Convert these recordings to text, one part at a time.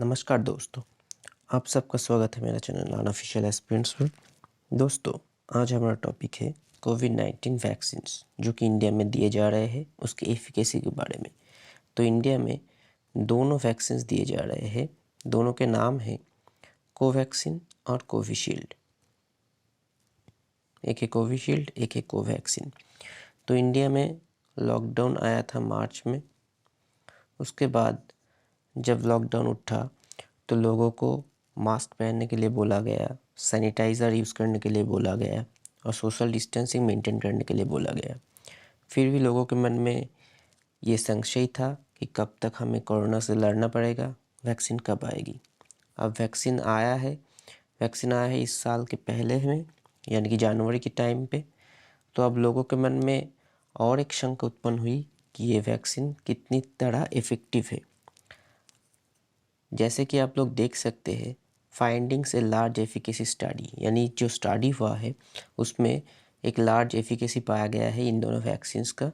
नमस्कार दोस्तों, आप सबका स्वागत है मेरा चैनल अनऑफिशियल एस्पिरेंट्स में। दोस्तों, आज हमारा टॉपिक है कोविड-19 वैक्सीन्स जो कि इंडिया में दिए जा रहे हैं उसकी एफिकेसी के बारे में। तो इंडिया में दोनों वैक्सीन्स दिए जा रहे हैं, दोनों के नाम हैं कोवैक्सीन और कोविशील्ड। एक है कोविशील्ड, एक है कोवैक्सीन। तो इंडिया में लॉकडाउन आया था मार्च में। उसके बाद जब लॉकडाउन उठा तो लोगों को मास्क पहनने के लिए बोला गया, सैनिटाइज़र यूज़ करने के लिए बोला गया और सोशल डिस्टेंसिंग मेंटेन करने के लिए बोला गया। फिर भी लोगों के मन में ये संशय था कि कब तक हमें कोरोना से लड़ना पड़ेगा, वैक्सीन कब आएगी। अब वैक्सीन आया है इस साल के पहले में, यानी कि जनवरी के टाइम पे। तो अब लोगों के मन में और एक शंका उत्पन्न हुई कि ये वैक्सीन कितनी तरह इफ़ेक्टिव है। जैसे कि आप लोग देख सकते हैं, findings a large efficacy study, यानी जो स्टडी हुआ है उसमें एक लार्ज एफिकेसी पाया गया है इन दोनों वैक्सीन्स का।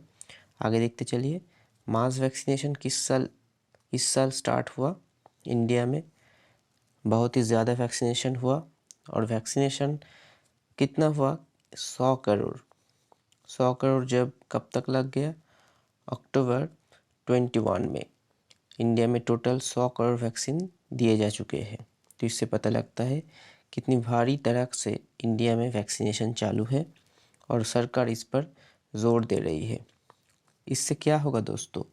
आगे देखते चलिए। मास वैक्सीनेशन इस साल स्टार्ट हुआ इंडिया में। बहुत ही ज़्यादा वैक्सीनेशन हुआ और वैक्सीनेशन कितना हुआ? 100 करोड़ जब कब तक लग गया? अक्टूबर 21 में इंडिया में टोटल 100 करोड़ वैक्सीन दिए जा चुके हैं। तो इससे पता लगता है कितनी भारी तरह से इंडिया में वैक्सीनेशन चालू है और सरकार इस पर जोर दे रही है। इससे क्या होगा दोस्तों?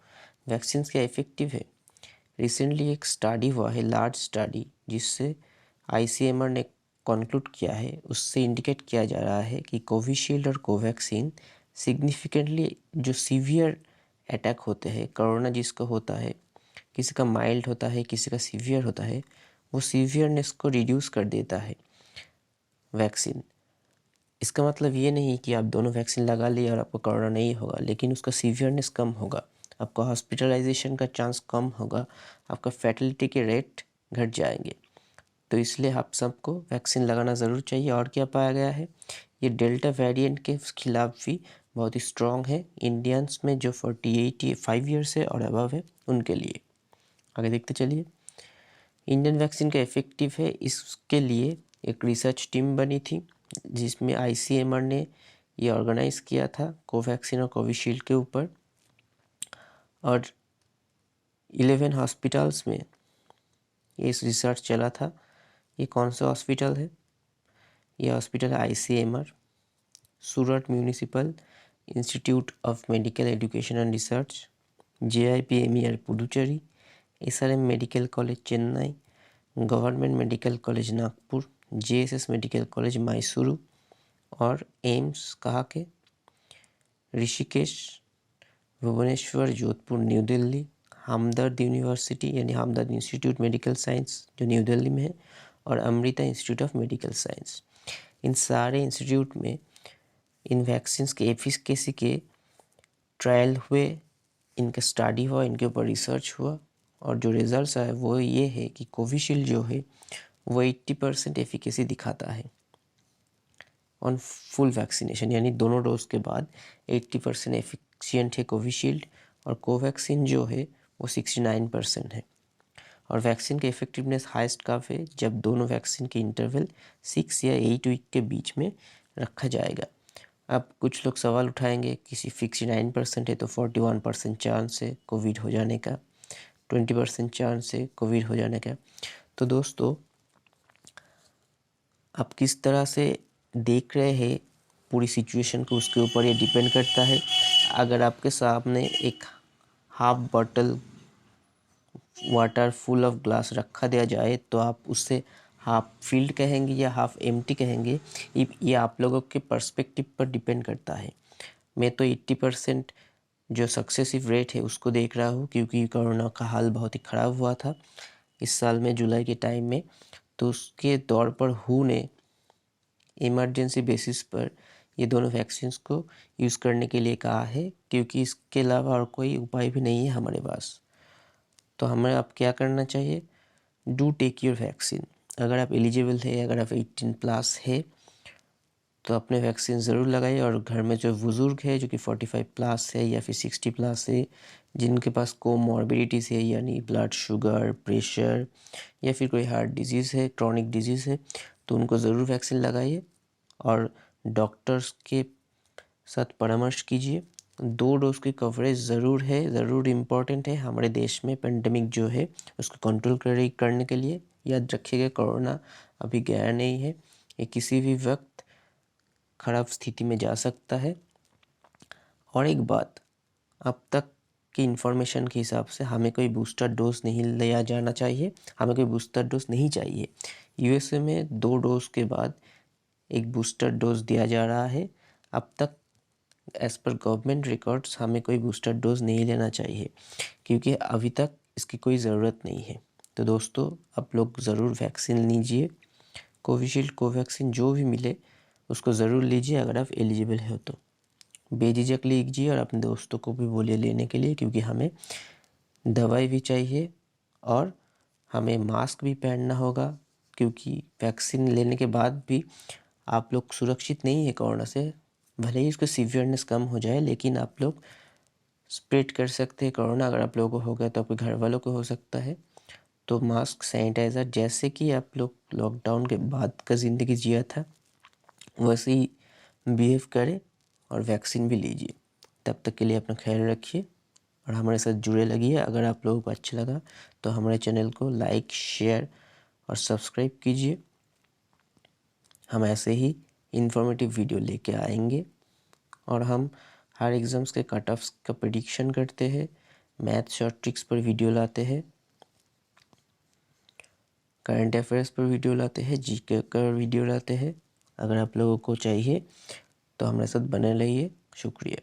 वैक्सीन क्या इफ़ेक्टिव है? रिसेंटली एक स्टडी हुआ है, लार्ज स्टडी, जिससे आईसीएमआर ने कंक्लूड किया है। उससे इंडिकेट किया जा रहा है कि कोविशील्ड और कोवैक्सीन सिग्निफिकेंटली जो सीवियर अटैक होते हैं, कोरोना जिसको होता है, किसी का माइल्ड होता है, किसी का सीवियर होता है, वो सीवियरनेस को रिड्यूस कर देता है वैक्सीन। इसका मतलब ये नहीं कि आप दोनों वैक्सीन लगा लिए और आपको कोरोना नहीं होगा, लेकिन उसका सीवियरनेस कम होगा, आपका हॉस्पिटलाइजेशन का चांस कम होगा, आपका फैटलिटी के रेट घट जाएंगे। तो इसलिए आप सबको वैक्सीन लगाना ज़रूर चाहिए। और क्या पाया गया है? ये डेल्टा वेरिएंट के खिलाफ भी बहुत ही स्ट्रॉन्ग है इंडियंस में जो 45 ईयर्स है और अबव है उनके लिए। आगे देखते चलिए। इंडियन वैक्सीन का इफ़ेक्टिव है, इसके लिए एक रिसर्च टीम बनी थी जिसमें आईसीएमआर ने ये ऑर्गेनाइज़ किया था कोवैक्सीन और कोविशील्ड के ऊपर। और 11 हॉस्पिटल्स में ये रिसर्च चला था। ये कौन सा हॉस्पिटल है? ये हॉस्पिटल है ICMR, Surat municipal institute of medical education and research, JIPMER Puducherry, SRM medical college Chennai, government medical college Nagpur, JSS medical college Mysuru और एम्स कहाँ के? ऋषिकेश, भुवनेश्वर, जोधपुर, न्यू दिल्ली, हमदर्द यूनिवर्सिटी यानी हमदर्द इंस्टीट्यूट मेडिकल साइंस जो न्यू दिल्ली में है, और Amrita institute of medical science. इन सारे इंस्टीट्यूट में इन वैक्सीन्स के एफिकेसी के ट्रायल हुए, इनका स्टडी हुआ, इनके ऊपर रिसर्च हुआ और जो रिजल्ट्स आए वो ये है कि कोविशील्ड जो है वो 80% एफिकेसी दिखाता है ऑन फुल वैक्सीनेशन, यानी दोनों डोज के बाद 80% एफिशिएंट है कोविशील्ड। और कोवैक्सीन जो है वो 69% है। और वैक्सीन का इफेक्टिवनेस हाईएस्ट कब है? जब दोनों वैक्सीन के इंटरवल 6 या 8 वीक के बीच में रखा जाएगा। अब कुछ लोग सवाल उठाएंगे कि 69% है तो 41% चांस है कोविड हो जाने का, 20% चांस है कोविड हो जाने का। तो दोस्तों, आप किस तरह से देख रहे हैं पूरी सिचुएशन को, उसके ऊपर ये डिपेंड करता है। अगर आपके सामने एक half bottle water full of glass रखा दिया जाए तो आप उससे हाफ फील्ड कहेंगे या हाफ एम्प्टी कहेंगे, ये आप लोगों के पर्सपेक्टिव पर डिपेंड करता है। मैं तो 80% जो सक्सेसिव रेट है उसको देख रहा हूँ, क्योंकि कोरोना का हाल बहुत ही ख़राब हुआ था इस साल में जुलाई के टाइम में। तो उसके तौर पर हू ने इमरजेंसी बेसिस पर ये दोनों वैक्सीन्स को यूज़ करने के लिए कहा है, क्योंकि इसके अलावा और कोई उपाय भी नहीं है हमारे पास। तो हमें अब क्या करना चाहिए? Do take your vaccine. अगर आप एलिजिबल है, अगर आप 18+ है तो अपने वैक्सीन ज़रूर लगाइए। और घर में जो बुज़ुर्ग है जो कि 45 प्लस है या फिर 60 प्लस है, जिनके पास कोमॉर्बिडिटीज़ है यानी ब्लड शुगर, प्रेशर या फिर कोई हार्ट डिजीज़ है, क्रॉनिक डिजीज़ है, तो उनको ज़रूर वैक्सीन लगाइए और डॉक्टर्स के साथ परामर्श कीजिए। 2 डोज की कवरेज ज़रूर है, ज़रूर इम्पॉर्टेंट है हमारे देश में पेंडेमिक जो है उसको कंट्रोल करने के लिए। याद रखिएगा, कोरोना अभी गया नहीं है, ये किसी भी वक्त ख़राब स्थिति में जा सकता है। और एक बात, अब तक की इन्फॉर्मेशन के हिसाब से हमें कोई बूस्टर डोज नहीं लिया जाना चाहिए, हमें कोई बूस्टर डोज नहीं चाहिए। यूएसए में 2 डोज के बाद एक बूस्टर डोज दिया जा रहा है। अब तक एज़ पर गवर्नमेंट रिकॉर्ड्स हमें कोई बूस्टर डोज नहीं लेना चाहिए, क्योंकि अभी तक इसकी कोई ज़रूरत नहीं है। तो दोस्तों, आप लोग ज़रूर वैक्सीन लीजिए। कोविशील्ड, कोवैक्सीन जो भी मिले उसको ज़रूर लीजिए अगर आप एलिजिबल हो तो। बेझिझक लीजिए और अपने दोस्तों को भी बोलिए लेने के लिए, क्योंकि हमें दवाई भी चाहिए और हमें मास्क भी पहनना होगा, क्योंकि वैक्सीन लेने के बाद भी आप लोग सुरक्षित नहीं है कोरोना से। भले ही उसकी सीवियरनेस कम हो जाए, लेकिन आप लोग स्प्रेड कर सकते हैं कोरोना। अगर आप लोगों को हो गया तो आपके घर वालों को हो सकता है। तो मास्क, सैनिटाइज़र, जैसे कि आप लोग लॉकडाउन के बाद का ज़िंदगी जिया था वैसे ही बिहेव करें और वैक्सीन भी लीजिए। तब तक के लिए अपना ख्याल रखिए और हमारे साथ जुड़े लगिए। अगर आप लोगों को अच्छा लगा तो हमारे चैनल को लाइक, शेयर और सब्सक्राइब कीजिए। हम ऐसे ही इन्फॉर्मेटिव वीडियो लेके आएंगे और हम हर एग्ज़ाम्स के कट ऑफ्स का प्रेडिक्शन करते हैं, मैथ्स और ट्रिक्स पर वीडियो लाते हैं, करंट अफेयर्स पर वीडियो लाते हैं, जीके का वीडियो लाते हैं। अगर आप लोगों को चाहिए तो हमारे साथ बने रहिए। शुक्रिया।